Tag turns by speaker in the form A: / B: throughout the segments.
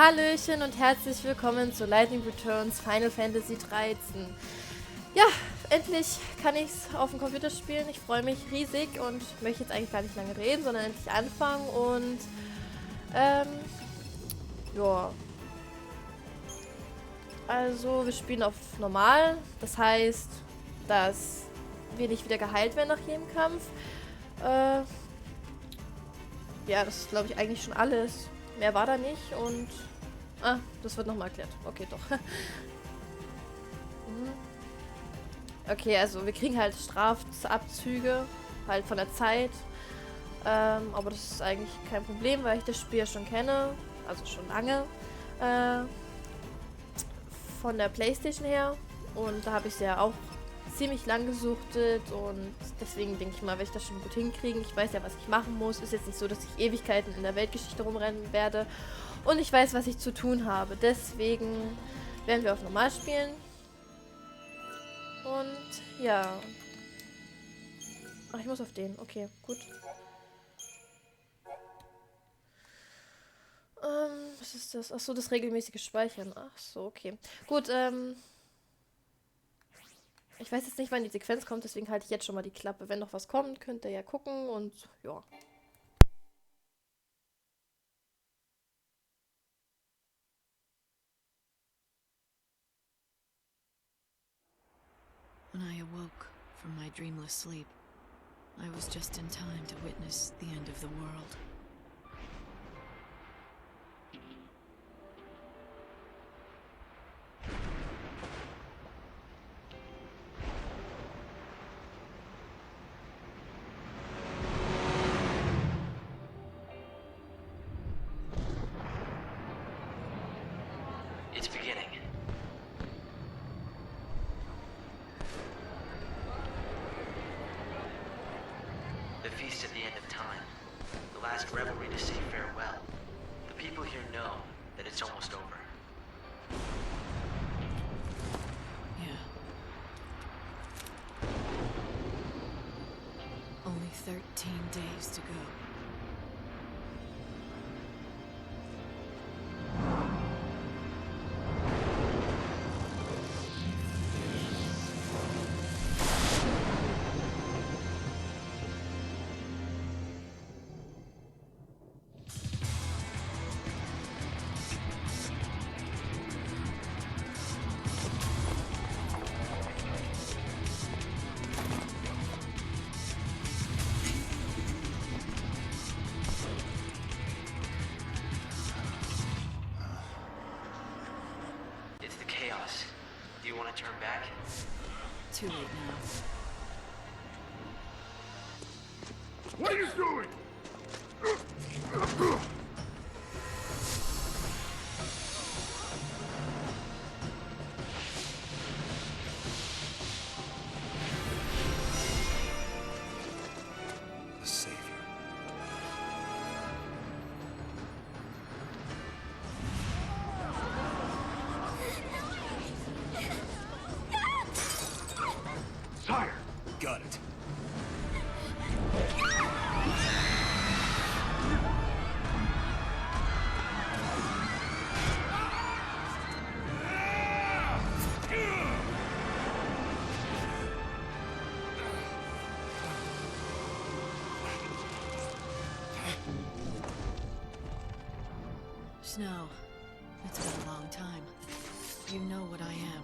A: Hallöchen und herzlich willkommen zu Lightning Returns Final Fantasy 13. Ja, endlich kann ich es auf dem Computer spielen. Ich freue mich riesig und möchte jetzt eigentlich gar nicht lange reden, sondern endlich anfangen und ja. Also wir spielen auf normal, das heißt, dass wir nicht wieder geheilt werden nach jedem Kampf. Ja, das ist glaube ich eigentlich schon alles. Mehr war da nicht und... Ah, das wird nochmal erklärt. Okay, doch. Okay, also wir kriegen halt Strafabzüge, halt von der Zeit. Aber das ist eigentlich kein Problem, weil ich das Spiel ja schon kenne. Also schon lange. Von der PlayStation her. Und da habe ich es ja auch ziemlich lang gesuchtet. Und deswegen denke ich mal, werde ich das schon gut hinkriegen. Ich weiß ja, was ich machen muss. Ist jetzt nicht so, dass ich Ewigkeiten in der Weltgeschichte rumrennen werde. Und ich weiß, was ich zu tun habe. Deswegen werden wir auf normal spielen. Und ja. Ach, ich muss auf den. Okay, gut. Was ist das? Ach so, das regelmäßige Speichern. Ach so, okay. Gut, ich weiß jetzt nicht, wann die Sequenz kommt, deswegen halte ich jetzt schon mal die Klappe. Wenn noch was kommt, könnt ihr ja gucken und ja.
B: When I awoke from my dreamless sleep, I was just in time to witness the end of the world.
C: It's beginning. The feast at the end of time. The last revelry to say farewell. The people here know that it's almost over.
B: Yeah. Only 13 days to go.
C: It's the chaos. Do you want to turn back?
B: Too late now.
D: What are you doing? The Savior. Sire! Got it.
B: Snow, it's been a long time. You know what I am.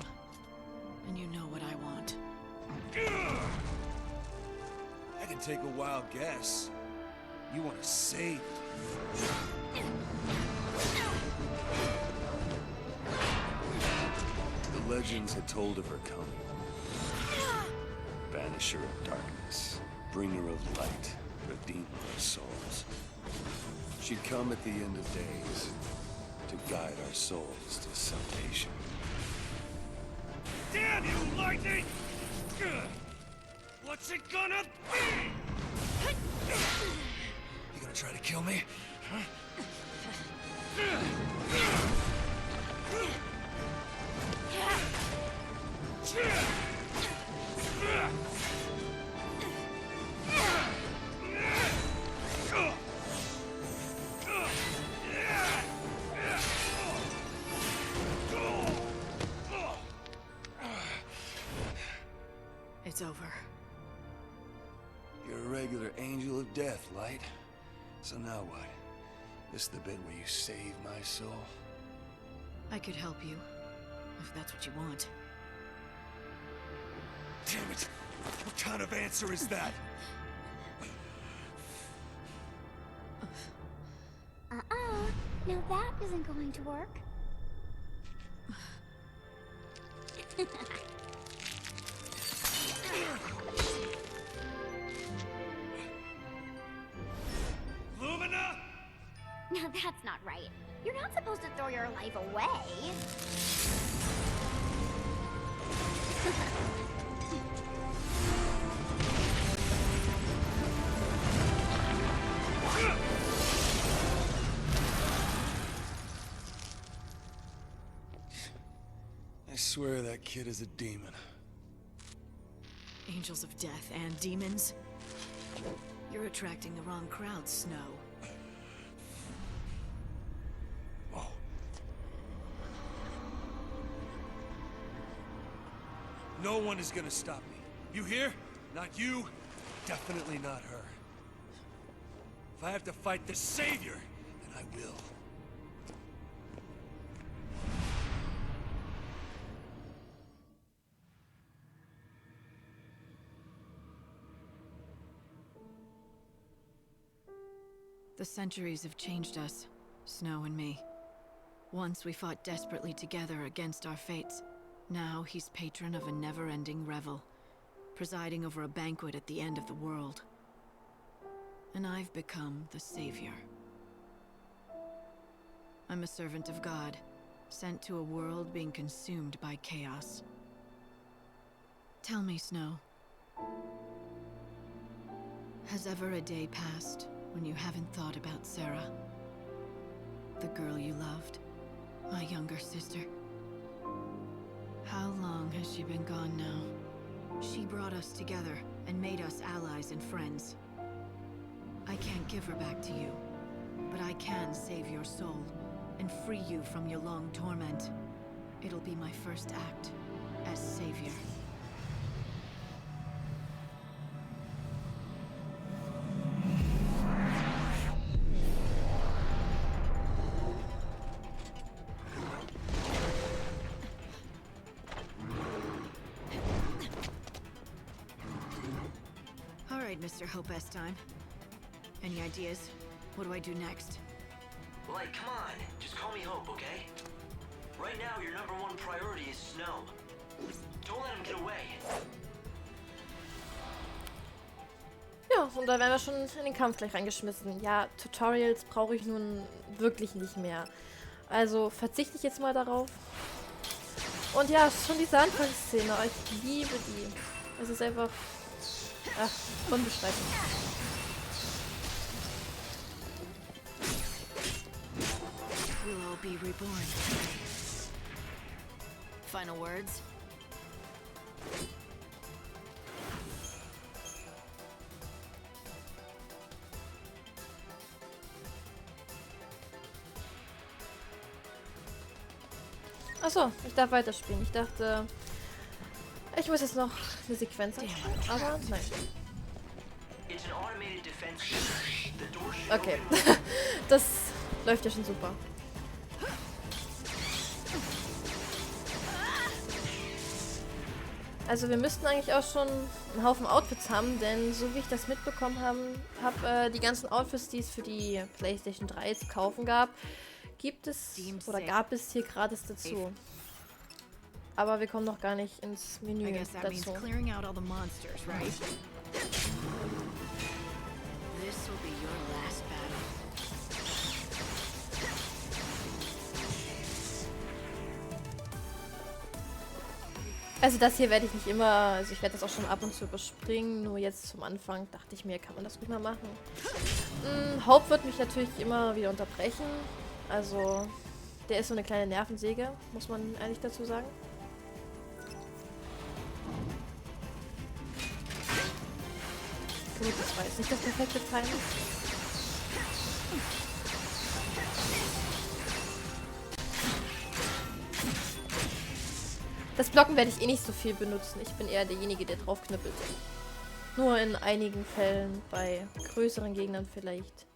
B: And you know what I want.
D: I can take a wild guess. You want to save me. The legends had told of her coming. Banisher of darkness, bringer of light, redeemer of souls. She'd come at the end of days to guide our souls to salvation. Damn you, Lightning! What's it gonna be? You gonna try to kill me? Huh?
B: It's over.
D: You're a regular angel of death, Light. So now what? This the bit where you save my soul?
B: I could help you, if that's what you want.
D: Damn it! What kind of answer is that?
E: Now that isn't going to work.
D: Lumina!
E: Now that's not right. You're not supposed to throw your life away.
D: I swear that kid is a demon.
B: Angels of death and demons? You're attracting the wrong crowd, Snow.
D: Whoa. No one is gonna stop me. You hear? Not you. Definitely not her. If I have to fight the Savior, then I will.
B: The centuries have changed us, Snow and me. Once we fought desperately together against our fates. Now he's patron of a never-ending revel, presiding over a banquet at the end of the world. And I've become the savior. I'm a servant of God, sent to a world being consumed by chaos. Tell me, Snow, has ever a day passed when you haven't thought about Sarah? The girl you loved, my younger sister. How long has she been gone now? She brought us together and made us allies and friends. I can't give her back to you, but I can save your soul and free you from your long torment. It'll be my first act as savior. Mr. Hope-S-Time. Any ideas? What do I do next?
C: Like, come on. Just call me Hope, okay? Right now, your #1 priority is Snow. Don't let him get away.
A: Ja, und da werden wir schon in den Kampf gleich reingeschmissen. Ja, Tutorials brauche ich nun wirklich nicht mehr. Also verzichte ich jetzt mal darauf. Und ja, schon diese Anfangsszene. Oh, ich liebe die. Es ist einfach... Ach, unbeschreiblich.
B: We'll all be reborn. Final words?
A: Achso, ich darf weiterspielen. Ich dachte... Ich muss jetzt noch eine Sequenz anschauen, aber nein. Okay, das läuft ja schon super. Also wir müssten eigentlich auch schon einen Haufen Outfits haben, denn so wie ich das mitbekommen habe, die ganzen Outfits, die es für die PlayStation 3 zu kaufen gab, gab es hier gratis dazu. Aber wir kommen noch gar nicht ins Menü dazu. Also das hier werde ich nicht immer, also ich werde das auch schon ab und zu überspringen, nur jetzt zum Anfang dachte ich mir, kann man das ruhig mal machen. Hope wird mich natürlich immer wieder unterbrechen, also der ist so eine kleine Nervensäge, muss man ehrlich dazu sagen. Gut, das war jetzt nicht das perfekte Timing. Das Blocken werde ich eh nicht so viel benutzen. Ich bin eher derjenige, der drauf knüppelt. Nur in einigen Fällen, bei größeren Gegnern vielleicht.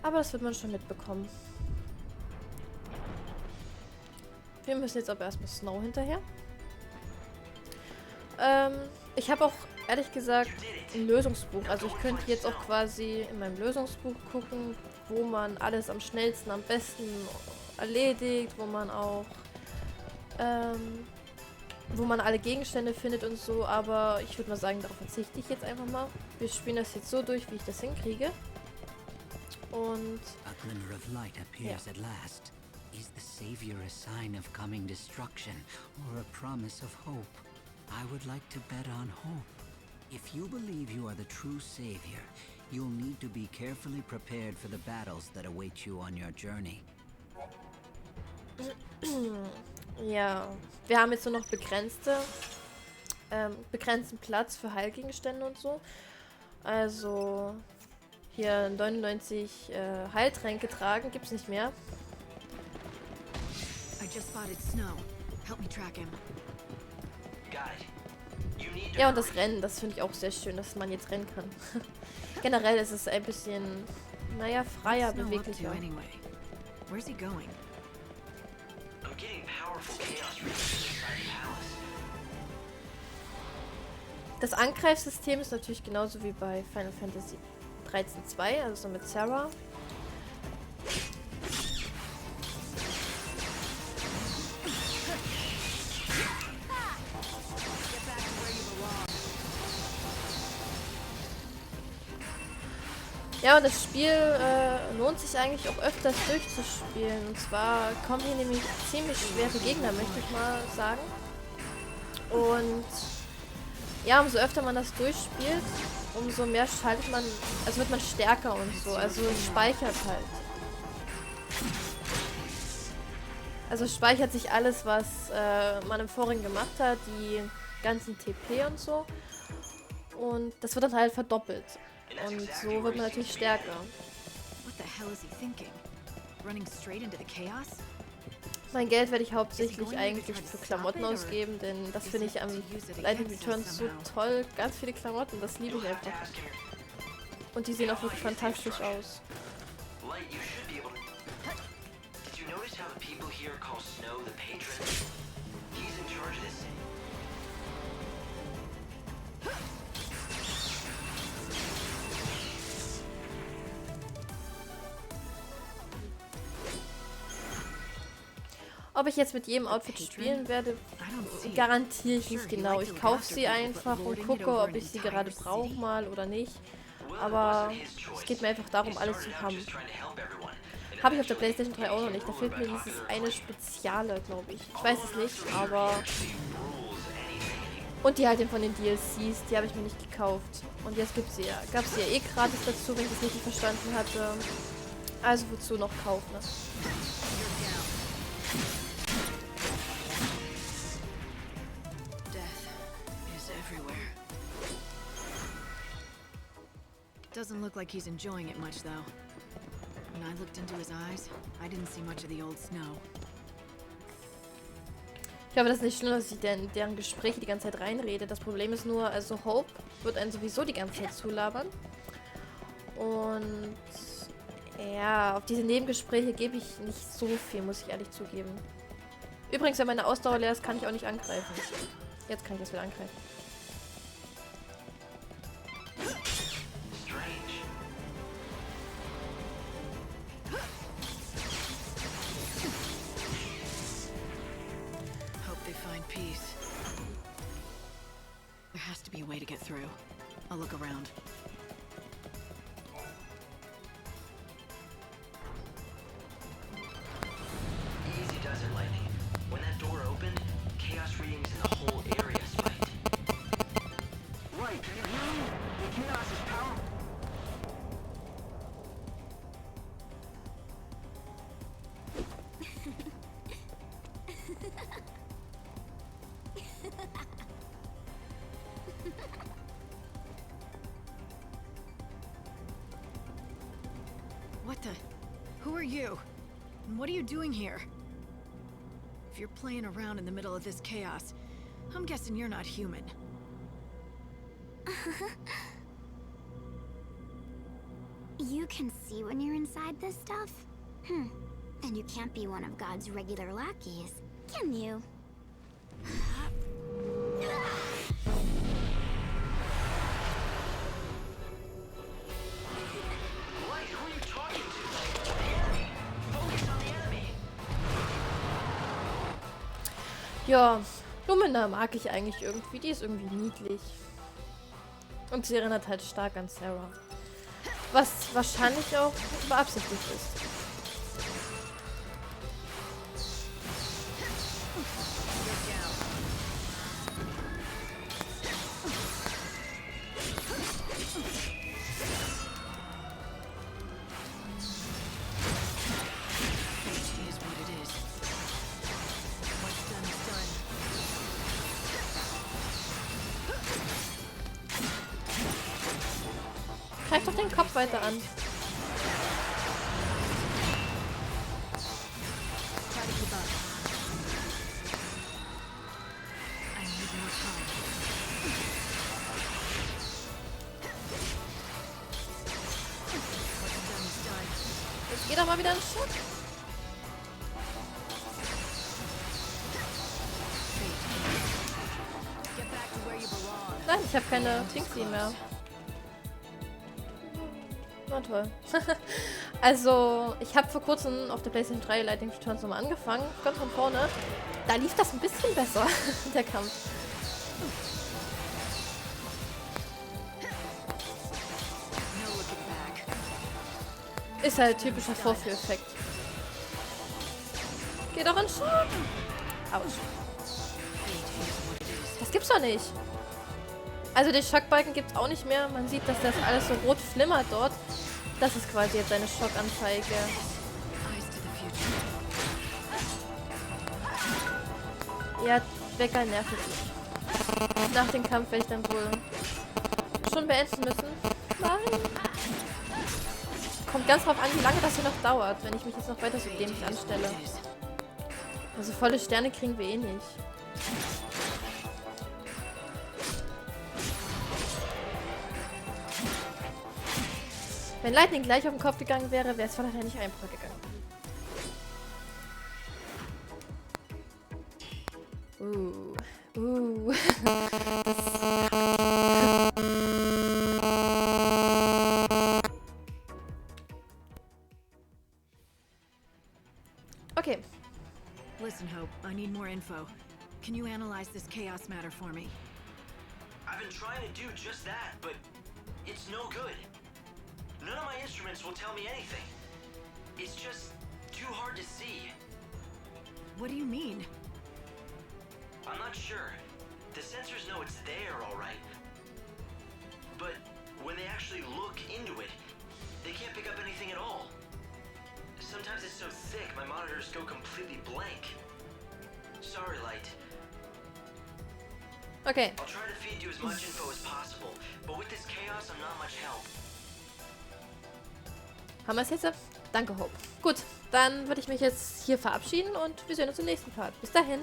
A: Aber das wird man schon mitbekommen. Wir müssen jetzt aber erstmal Snow hinterher. Ich habe auch, ehrlich gesagt, ein Lösungsbuch. Also ich könnte jetzt auch quasi in meinem Lösungsbuch gucken, wo man alles am schnellsten, am besten erledigt, wo man auch, wo man alle Gegenstände findet und so. Aber ich würde mal sagen, darauf verzichte ich jetzt einfach mal. Wir spielen das jetzt so durch, wie ich das hinkriege. Und
F: A glimmer of light appears at last. Is the savior a sign of coming destruction or a promise of hope? I would like to bet on hope. If you believe you are the true savior, you'll need to be carefully prepared for the battles that await you on your journey.
A: ja, wir haben jetzt nur noch begrenzten Platz für Heilgegenstände und so. Also hier 99 Heiltränke tragen gibt's nicht mehr.
B: I just spotted Snow. Help me track him.
A: Ja, und das Rennen, das finde ich auch sehr schön, dass man jetzt rennen kann. Generell ist es ein bisschen, naja, freier,
B: What's Snow up to
A: beweglicher.
B: anyway? Where's he going?
C: I'm getting powerful chaos readings inside the palace.
A: Das Angreifsystem ist natürlich genauso wie bei Final Fantasy 13.2, also mit Sarah. Ja, und das Spiel lohnt sich eigentlich auch öfters durchzuspielen. Und zwar kommen hier nämlich ziemlich schwere Gegner, möchte ich mal sagen. Und ja, umso öfter man das durchspielt, umso mehr schaltet man, also wird man stärker und so. Also es speichert halt. Also es speichert sich alles, was man im Vorigen gemacht hat, die ganzen TP und so. Und das wird dann halt verdoppelt. Und so wird man natürlich stärker.
B: What the hell is he thinking? Running straight into the chaos?
A: Mein Geld werde ich hauptsächlich eigentlich für Klamotten ausgeben, denn das finde ich am Lightning Returns so toll. Ganz viele Klamotten, das liebe ich einfach. Und die sehen auch wirklich fantastisch aus.
C: Light, you should be able to... Did you notice how the people here call Snow the patron? He's in charge of this city.
A: Ob ich jetzt mit jedem Outfit spielen werde, garantiere ich nicht genau. Ich kaufe sie einfach und gucke, ob ich sie gerade brauche mal oder nicht. Aber es geht mir einfach darum, alles zu haben. Habe ich auf der PlayStation 3 auch noch nicht. Da fehlt mir dieses eine Speziale, glaube ich. Ich weiß es nicht, aber... Und die halt von den DLCs, die habe ich mir nicht gekauft. Und jetzt gab es ja eh gratis dazu, wenn ich das richtig verstanden hatte. Also wozu noch kaufen, ne?
B: Doesn't look like he's enjoying it much, though. When I looked into his eyes, I didn't see much of the old Snow.
A: Ich glaube, das ist nicht schlimm, dass ich deren Gespräche die ganze Zeit reinrede. Das Problem ist nur, also Hope wird einen sowieso die ganze Zeit zulabern. Und ja, auf diese Nebengespräche gebe ich nicht so viel, muss ich ehrlich zugeben. Übrigens, wenn meine Ausdauer leer ist, kann ich auch nicht angreifen. Jetzt kann ich das wieder angreifen.
B: There has to be a way to get through. I'll look around.
C: Easy does it, Lightning. When that door opened, chaos readings in the whole area spiked. Right, do you hear me? The chaos is powerful.
B: What the? Who are you? And what are you doing here? If you're playing around in the middle of this chaos, I'm guessing you're not human.
E: You can see when you're inside this stuff? Then you can't be one of God's regular lackeys, can you?
C: Light, who are you talking to? The enemy! Focus on the enemy!
A: Ja, Lumina mag ich eigentlich irgendwie. Die ist irgendwie niedlich. Und sie erinnert halt stark an Sarah. Was wahrscheinlich auch beabsichtigt ist. Greif doch den Kopf weiter an. Jetzt geht doch mal wieder ein Schutt. Nein, ich habe keine Dingsy mehr. Na toll. Also, ich habe vor kurzem auf der PlayStation 3 Lightning Returns nochmal angefangen. Ganz von vorne. Da lief das ein bisschen besser, der Kampf. Ist halt typischer Vorführeffekt. Geh doch in Schock! Autsch. Das gibt's doch nicht. Also den Schockbalken gibt's auch nicht mehr. Man sieht, dass das alles so rot flimmert dort. Das ist quasi jetzt eine Schockanzeige. Ja, Wecker nervt mich. Nach dem Kampf werde ich dann wohl schon beenden müssen. Nein! Kommt ganz drauf an, wie lange das hier noch dauert, wenn ich mich jetzt noch weiter so dämlich anstelle. Also volle Sterne kriegen wir eh nicht. Wenn Lightning gleich auf den Kopf gegangen wäre, wäre es vorher nicht einfacher gegangen. Okay.
B: Listen, Hope, I need more info. Can you analyze this chaos matter for me?
C: I've been trying to do just that, but it's no good. None of my instruments will tell me anything. It's just too hard to see.
B: What do you mean?
C: I'm not sure. The sensors know it's there, all right. But when they actually look into it, they can't pick up anything at all. Sometimes it's so thick, my monitors go completely blank. Sorry, Light.
A: Okay.
C: I'll try to feed you as much info as possible, but with this chaos, I'm not much help.
A: Haben wir es jetzt? Danke, Hope. Gut, dann würde ich mich jetzt hier verabschieden und wir sehen uns im nächsten Part. Bis dahin.